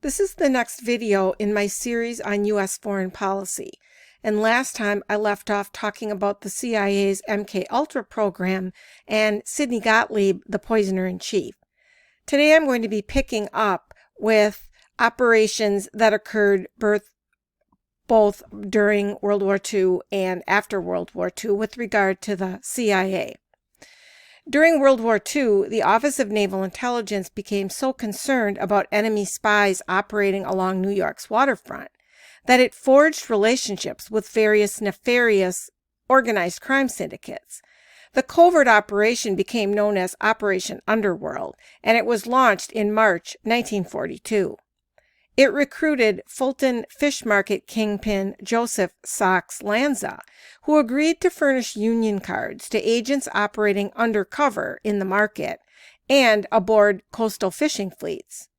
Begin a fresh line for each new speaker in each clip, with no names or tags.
This is the next video in my series on U.S. foreign policy, and last time I left off talking about the CIA's MK-Ultra program and Sidney Gottlieb, the poisoner-in-chief. Today I'm going to be picking up with operations that occurred both during World War II and after World War II with regard to the CIA. During World War II, the Office of Naval Intelligence became so concerned about enemy spies operating along New York's waterfront that it forged relationships with various nefarious organized crime syndicates. The covert operation became known as Operation Underworld, and it was launched in March 1942. It recruited Fulton fish market kingpin Joseph Sox Lanza, who agreed to furnish Union cards to agents operating undercover in the market and aboard coastal fishing fleets.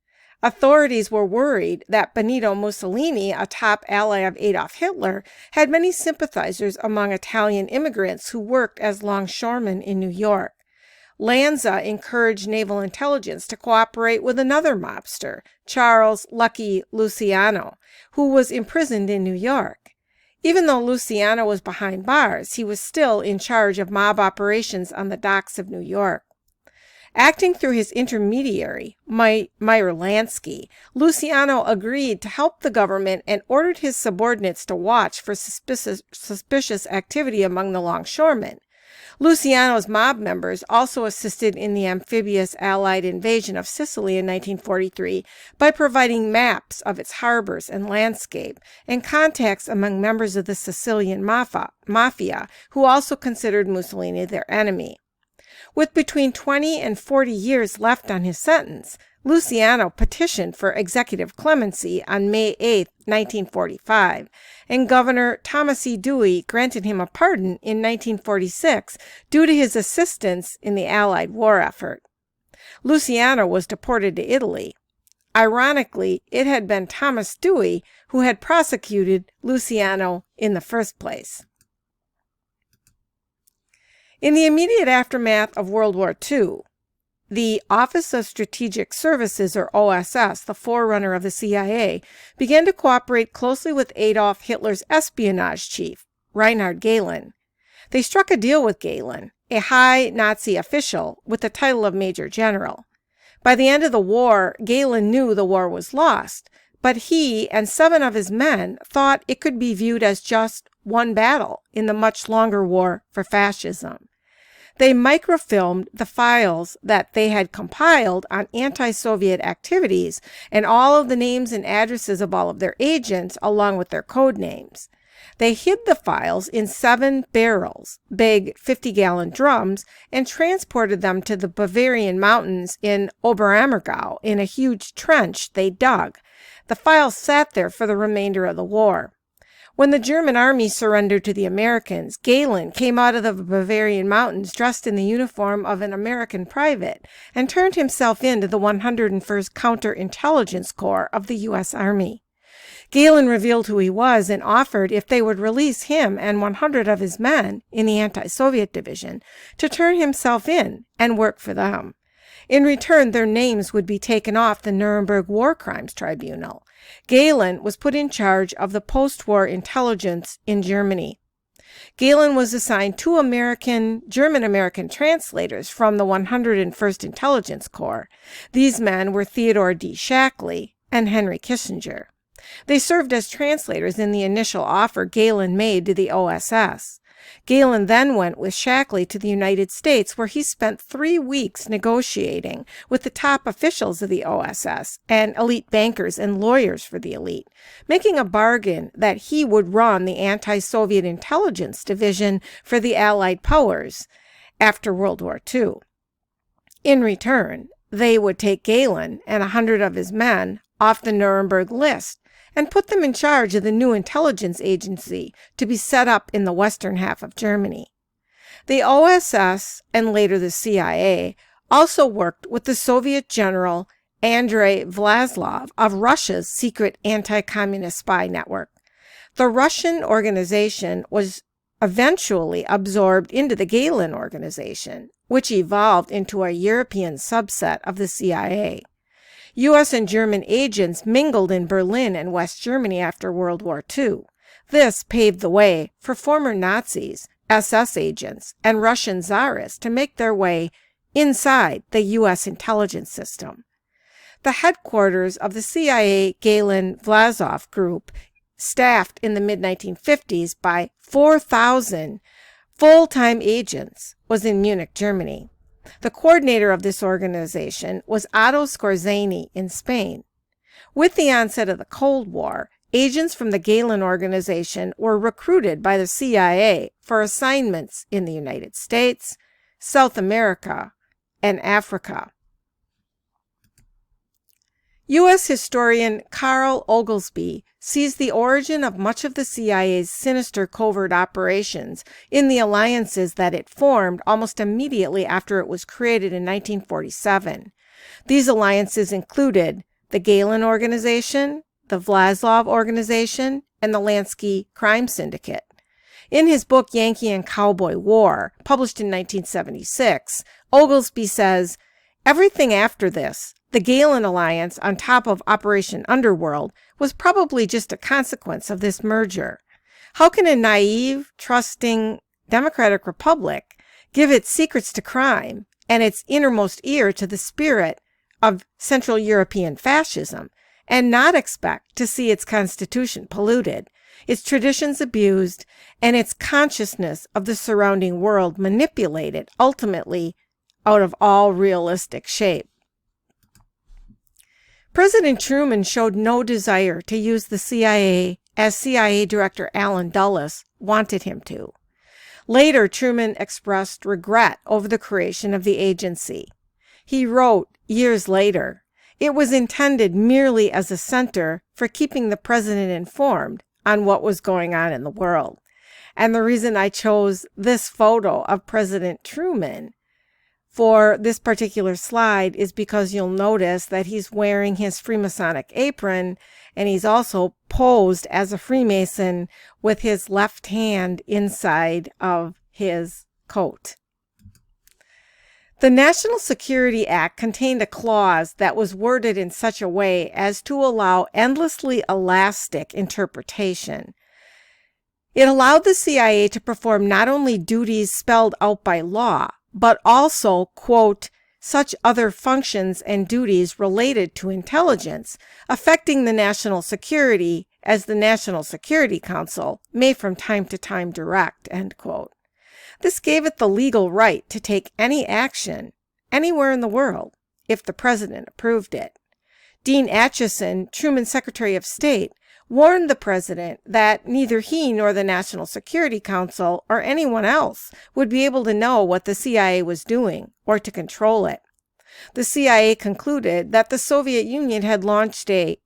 Authorities were worried that Benito Mussolini, a top ally of Adolf Hitler, had many sympathizers among Italian immigrants who worked as longshoremen in New York. Lanza encouraged naval intelligence to cooperate with another mobster, Charles "Lucky" Luciano, who was imprisoned in New York. Even though Luciano was behind bars, he was still in charge of mob operations on the docks of New York. Acting through his intermediary, Meyer Lansky, Luciano agreed to help the government and ordered his subordinates to watch for suspicious activity among the longshoremen. Luciano's mob members also assisted in the amphibious Allied invasion of Sicily in 1943 by providing maps of its harbors and landscape and contacts among members of the Sicilian mafia, who also considered Mussolini their enemy. With between 20 and 40 years left on his sentence, Luciano petitioned for executive clemency on May 8, 1945, and Governor Thomas E. Dewey granted him a pardon in 1946 due to his assistance in the Allied war effort. Luciano was deported to Italy. Ironically, it had been Thomas Dewey who had prosecuted Luciano in the first place. In the immediate aftermath of World War II, the Office of Strategic Services, or OSS, the forerunner of the CIA, began to cooperate closely with Adolf Hitler's espionage chief, Reinhard Gehlen. They struck a deal with Gehlen, a high Nazi official with the title of Major General. By the end of the war, Gehlen knew the war was lost, but he and 7 of his men thought it could be viewed as just one battle in the much longer war for fascism. They microfilmed the files that they had compiled on anti-Soviet activities and all of the names and addresses of all of their agents, along with their code names. They hid the files in 7 barrels, big 50-gallon drums, and transported them to the Bavarian mountains in Oberammergau in a huge trench they dug. The files sat there for the remainder of the war. When the German army surrendered to the Americans, Gehlen came out of the Bavarian mountains dressed in the uniform of an American private and turned himself in to the 101st Counter-Intelligence Corps of the U.S. Army. Gehlen revealed who he was and offered, if they would release him and 100 of his men in the anti-Soviet division, to turn himself in and work for them. In return, their names would be taken off the Nuremberg War Crimes Tribunal. Gehlen was put in charge of the post-war intelligence in Germany. Gehlen was assigned 2 German-American translators from the 101st Intelligence Corps. These men were Theodore D. Shackley and Henry Kissinger. They served as translators in the initial offer Gehlen made to the OSS. Gehlen then went with Shackley to the United States, where he spent 3 weeks negotiating with the top officials of the OSS and elite bankers and lawyers for the elite, making a bargain that he would run the anti-Soviet intelligence division for the Allied powers after World War II. In return, they would take Gehlen and 100 of his men off the Nuremberg list and put them in charge of the new intelligence agency to be set up in the western half of Germany. The OSS, and later the CIA, also worked with the Soviet general Andrei Vlasov of Russia's secret anti-communist spy network. The Russian organization was eventually absorbed into the Gehlen organization, which evolved into a European subset of the CIA. U.S. and German agents mingled in Berlin and West Germany after World War II. This paved the way for former Nazis, SS agents, and Russian czarists to make their way inside the U.S. intelligence system. The headquarters of the CIA Galen-Vlasov group, staffed in the mid-1950s by 4,000 full-time agents, was in Munich, Germany. The coordinator of this organization was Otto Skorzeny in Spain. With the onset of the Cold War, agents from the Galen organization were recruited by the CIA for assignments in the United States, South America, and Africa. U.S. historian Carl Oglesby sees the origin of much of the CIA's sinister covert operations in the alliances that it formed almost immediately after it was created in 1947. These alliances included the Galen Organization, the Vlasov Organization, and the Lansky Crime Syndicate. In his book Yankee and Cowboy War, published in 1976, Oglesby says, "Everything after this, the Galen Alliance on top of Operation Underworld, was probably just a consequence of this merger. How can a naive, trusting democratic republic give its secrets to crime and its innermost ear to the spirit of Central European fascism and not expect to see its constitution polluted, its traditions abused, and its consciousness of the surrounding world manipulated ultimately out of all realistic shape?" President Truman showed no desire to use the CIA as CIA Director Allen Dulles wanted him to. Later, Truman expressed regret over the creation of the agency. He wrote, years later, "It was intended merely as a center for keeping the president informed on what was going on in the world." And the reason I chose this photo of President Truman for this particular slide is because you'll notice that he's wearing his Freemasonic apron, and he's also posed as a Freemason with his left hand inside of his coat. The National Security Act contained a clause that was worded in such a way as to allow endlessly elastic interpretation. It allowed the CIA to perform not only duties spelled out by law, but also, quote, "such other functions and duties related to intelligence affecting the national security as the National Security Council may from time to time direct," end quote. This gave it the legal right to take any action anywhere in the world if the president approved it. Dean Acheson, Truman's Secretary of State, warned the president that neither he nor the National Security Council or anyone else would be able to know what the CIA was doing or to control it. The CIA concluded that the Soviet Union had launched a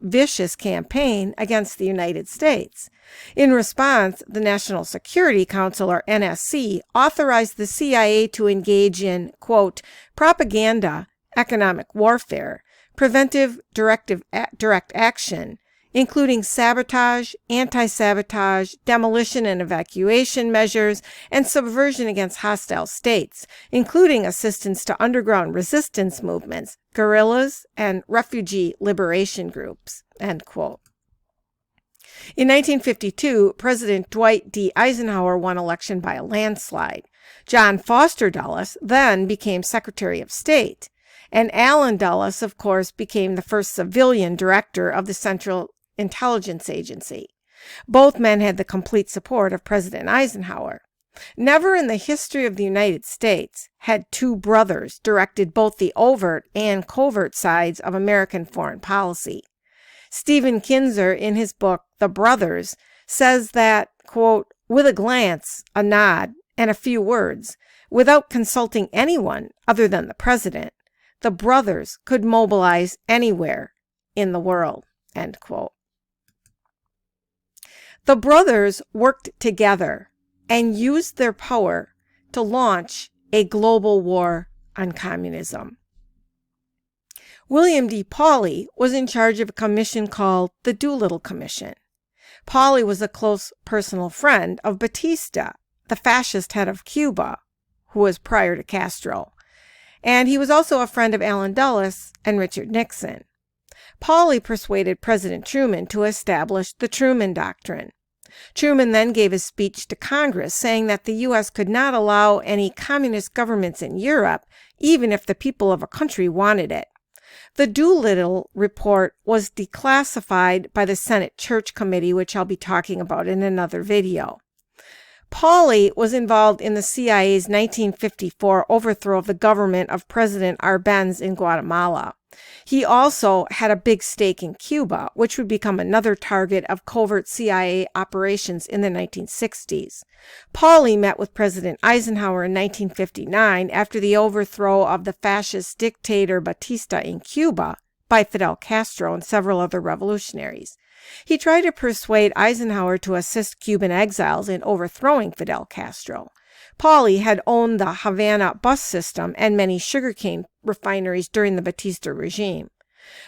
vicious campaign against the United States. In response, the National Security Council, or NSC, authorized the CIA to engage in, quote, "propaganda, economic warfare, preventive direct action, including sabotage, anti-sabotage, demolition and evacuation measures, and subversion against hostile states, including assistance to underground resistance movements, guerrillas, and refugee liberation groups," end quote. In 1952, President Dwight D. Eisenhower won election by a landslide. John Foster Dulles then became Secretary of State, and Allen Dulles, of course, became the first civilian director of the Central Intelligence Agency. Both men had the complete support of President Eisenhower. Never in the history of the United States had two brothers directed both the overt and covert sides of American foreign policy. Stephen Kinzer, in his book The Brothers, says that, quote, "with a glance, a nod, and a few words, without consulting anyone other than the president, the brothers could mobilize anywhere in the world," end quote. The brothers worked together and used their power to launch a global war on communism. William D. Pauley was in charge of a commission called the Doolittle Commission. Pauley was a close personal friend of Batista, the fascist head of Cuba, who was prior to Castro. and he was also a friend of Allen Dulles and Richard Nixon. Pauly persuaded President Truman to establish the Truman Doctrine. Truman then gave a speech to Congress saying that the U.S. could not allow any communist governments in Europe, even if the people of a country wanted it. The Doolittle report was declassified by the Senate Church Committee, which I'll be talking about in another video. Pauly was involved in the CIA's 1954 overthrow of the government of President Arbenz in Guatemala. He also had a big stake in Cuba, which would become another target of covert CIA operations in the 1960s. Pauly met with President Eisenhower in 1959 after the overthrow of the fascist dictator Batista in Cuba by Fidel Castro and several other revolutionaries. He tried to persuade Eisenhower to assist Cuban exiles in overthrowing Fidel Castro. Pauly had owned the Havana bus system and many sugarcane refineries during the Batista regime.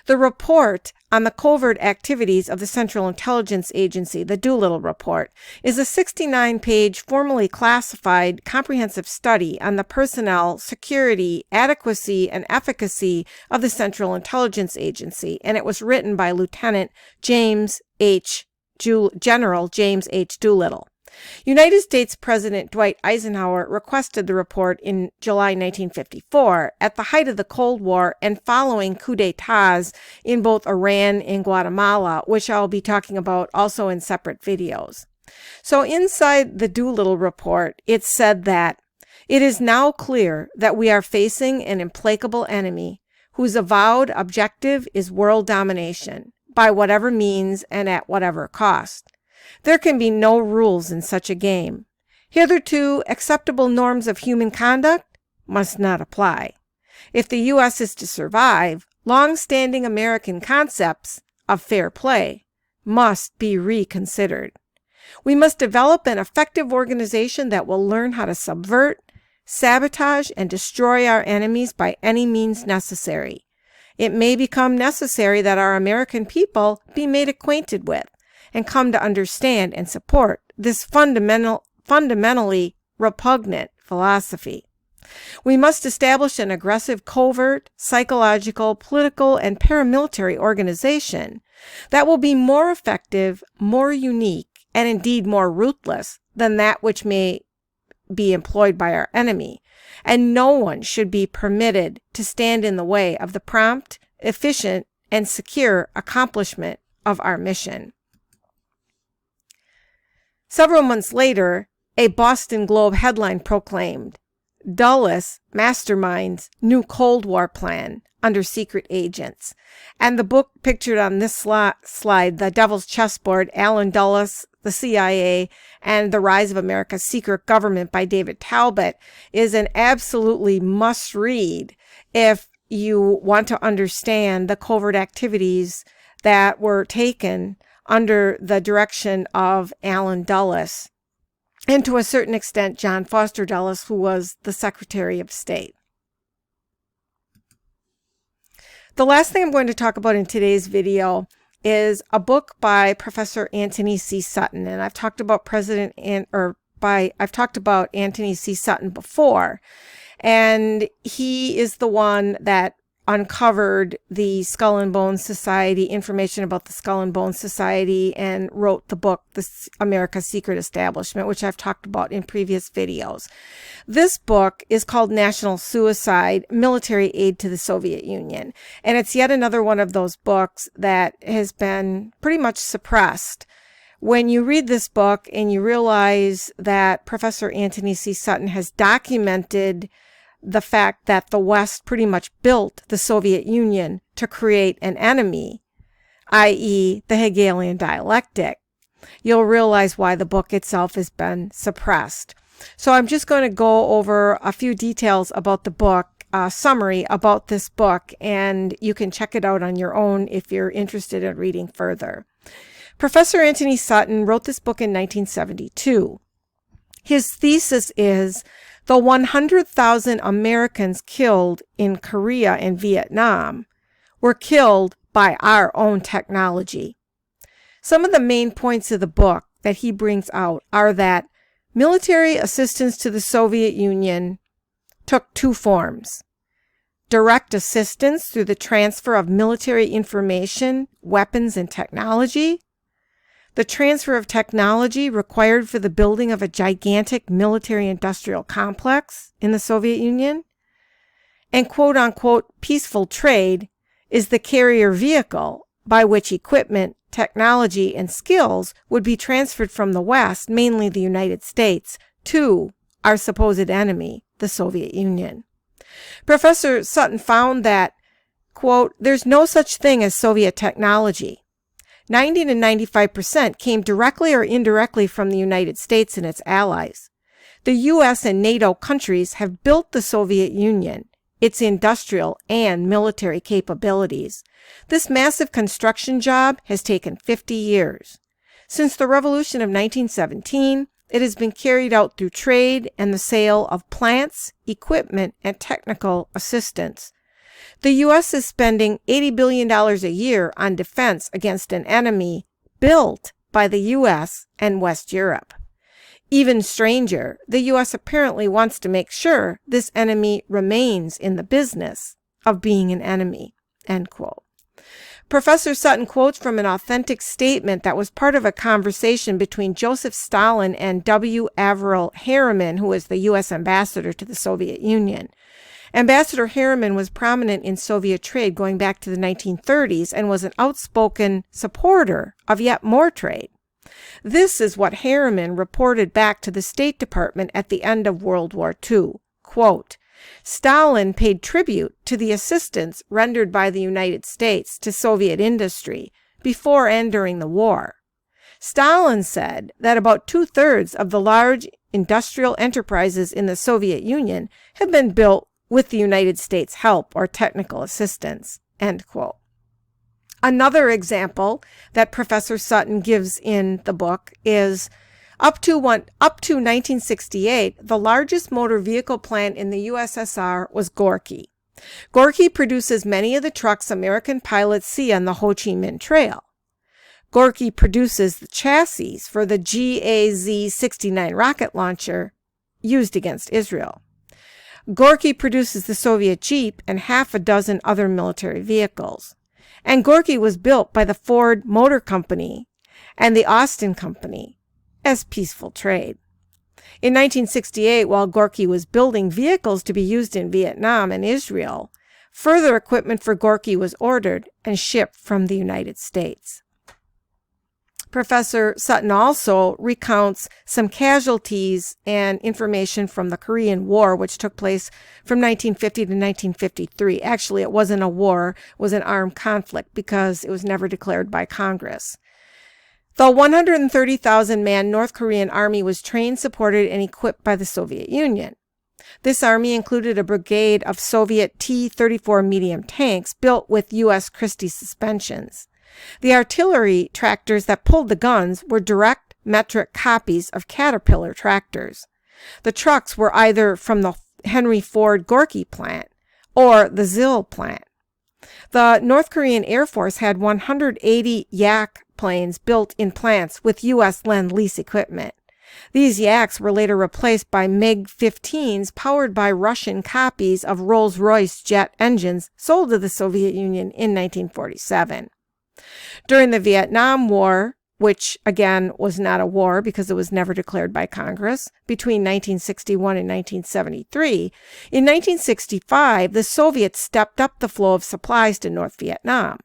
The report on the covert activities of the Central Intelligence Agency, the Doolittle Report, is a 69-page, formally classified, comprehensive study on the personnel, security, adequacy, and efficacy of the Central Intelligence Agency, and it was written by General James H. Doolittle. United States President Dwight Eisenhower requested the report in July 1954 at the height of the Cold War and following coups d'etats in both Iran and Guatemala, which I'll be talking about also in separate videos. So inside the Doolittle report, it said that it is now clear that we are facing an implacable enemy whose avowed objective is world domination by whatever means and at whatever cost. There can be no rules in such a game. Hitherto acceptable norms of human conduct must not apply. If the U.S. is to survive, long-standing American concepts of fair play must be reconsidered. We must develop an effective organization that will learn how to subvert, sabotage, and destroy our enemies by any means necessary. It may become necessary that our American people be made acquainted with and come to understand and support this fundamentally repugnant philosophy. We must establish an aggressive covert, psychological, political, and paramilitary organization that will be more effective, more unique, and indeed more ruthless than that which may be employed by our enemy, and no one should be permitted to stand in the way of the prompt, efficient, and secure accomplishment of our mission. Several months later, a Boston Globe headline proclaimed, "Dulles masterminds new Cold War plan under secret agents." And the book pictured on this slide, The Devil's Chessboard, Allen Dulles, the CIA, and the Rise of America's Secret Government by David Talbot, is an absolutely must-read if you want to understand the covert activities that were taken under the direction of Allen Dulles, and to a certain extent, John Foster Dulles, who was the Secretary of State. The last thing I'm going to talk about in today's video is a book by Professor Antony C. Sutton, and I've talked about Antony C. Sutton before, and he is the one that uncovered the Skull and Bones Society, information about the Skull and Bones Society, and wrote the book, America's Secret Establishment, which I've talked about in previous videos. This book is called National Suicide, Military Aid to the Soviet Union. And it's yet another one of those books that has been pretty much suppressed. When you read this book and you realize that Professor Antony C. Sutton has documented the fact that the West pretty much built the Soviet Union to create an enemy, i.e. the Hegelian dialectic, you'll realize why the book itself has been suppressed. So I'm just going to go over a few details about the book, summary about this book, and you can check it out on your own if you're interested in reading further. Professor Antony Sutton wrote this book in 1972. His thesis is the 100,000 Americans killed in Korea and Vietnam were killed by our own technology. Some of the main points of the book that he brings out are that military assistance to the Soviet Union took two forms. direct assistance through the transfer of military information, weapons, and technology, the transfer of technology required for the building of a gigantic military-industrial complex in the Soviet Union, and quote-unquote peaceful trade is the carrier vehicle by which equipment, technology, and skills would be transferred from the West, mainly the United States, to our supposed enemy, the Soviet Union. Professor Sutton found that, quote, there's no such thing as Soviet technology. 90 to 95% came directly or indirectly from the United States and its allies. The U.S. and NATO countries have built the Soviet Union, its industrial and military capabilities. This massive construction job has taken 50 years. Since the Revolution of 1917, it has been carried out through trade and the sale of plants, equipment, and technical assistance. The U.S. is spending $80 billion a year on defense against an enemy built by the U.S. and West Europe. Even stranger, the U.S. apparently wants to make sure this enemy remains in the business of being an enemy, end quote. Professor Sutton quotes from an authentic statement that was part of a conversation between Joseph Stalin and W. Averell Harriman, who was the U.S. ambassador to the Soviet Union. Ambassador Harriman was prominent in Soviet trade going back to the 1930s and was an outspoken supporter of yet more trade. This is what Harriman reported back to the State Department at the end of World War II. Quote, Stalin paid tribute to the assistance rendered by the United States to Soviet industry before and during the war. Stalin said that about 2/3 of the large industrial enterprises in the Soviet Union had been built with the United States' help or technical assistance, end quote. Another example that Professor Sutton gives in the book is up to 1968, the largest motor vehicle plant in the USSR was Gorky. Gorky produces many of the trucks American pilots see on the Ho Chi Minh Trail. Gorky produces the chassis for the GAZ-69 rocket launcher used against Israel. Gorky produces the Soviet Jeep and half a dozen other military vehicles. And Gorky was built by the Ford Motor Company and the Austin Company as peaceful trade. In 1968, while Gorky was building vehicles to be used in Vietnam and Israel, further equipment for Gorky was ordered and shipped from the United States. Professor Sutton also recounts some casualties and information from the Korean War, which took place from 1950 to 1953. Actually, it wasn't a war, it was an armed conflict because it was never declared by Congress. The 130,000-man North Korean army was trained, supported, and equipped by the Soviet Union. This army included a brigade of Soviet T-34 medium tanks built with U.S. Christie suspensions. The artillery tractors that pulled the guns were direct metric copies of Caterpillar tractors. The trucks were either from the Henry Ford Gorky plant or the ZIL plant. The North Korean Air Force had 180 Yak planes built in plants with U.S. Lend-Lease equipment. These Yaks were later replaced by MiG-15s powered by Russian copies of Rolls-Royce jet engines sold to the Soviet Union in 1947. During the Vietnam War, which again was not a war because it was never declared by Congress, between 1961 and 1973, in 1965, the Soviets stepped up the flow of supplies to North Vietnam.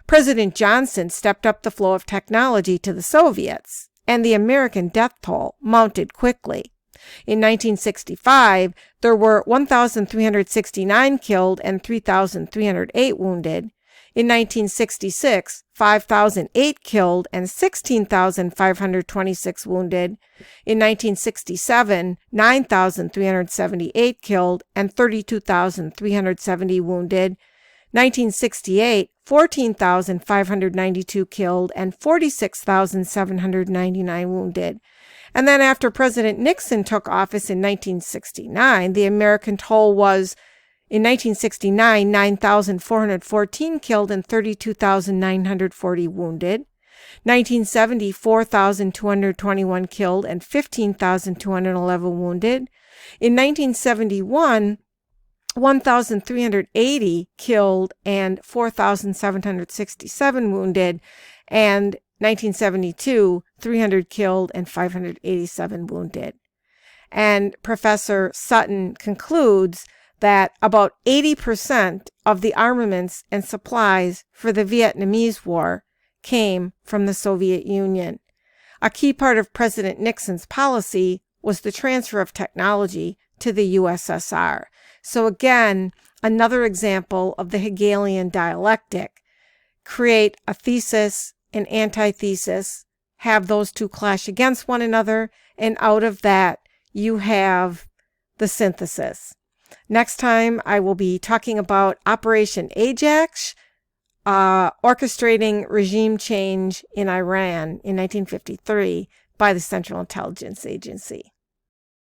President Johnson stepped up the flow of technology to the Soviets, and the American death toll mounted quickly. In 1965, there were 1,369 killed and 3,308 wounded. In 1966, 5,008 killed and 16,526 wounded. In 1967, 9,378 killed and 32,370 wounded. 1968, 14,592 killed and 46,799 wounded. And then after President Nixon took office in 1969, the American toll was, in 1969, 9,414 killed and 32,940 wounded. 1970, 4,221 killed and 15,211 wounded. In 1971, 1,380 killed and 4,767 wounded, and 1972, 300 killed and 587 wounded. And Professor Sutton concludes that about 80% of the armaments and supplies for the Vietnamese War came from the Soviet Union. A key part of President Nixon's policy was the transfer of technology to the USSR. So again, another example of the Hegelian dialectic. Create a thesis, an antithesis, have those two clash against one another, and out of that, you have the synthesis. Next time, I will be talking about Operation Ajax, orchestrating regime change in Iran in 1953 by the Central Intelligence Agency.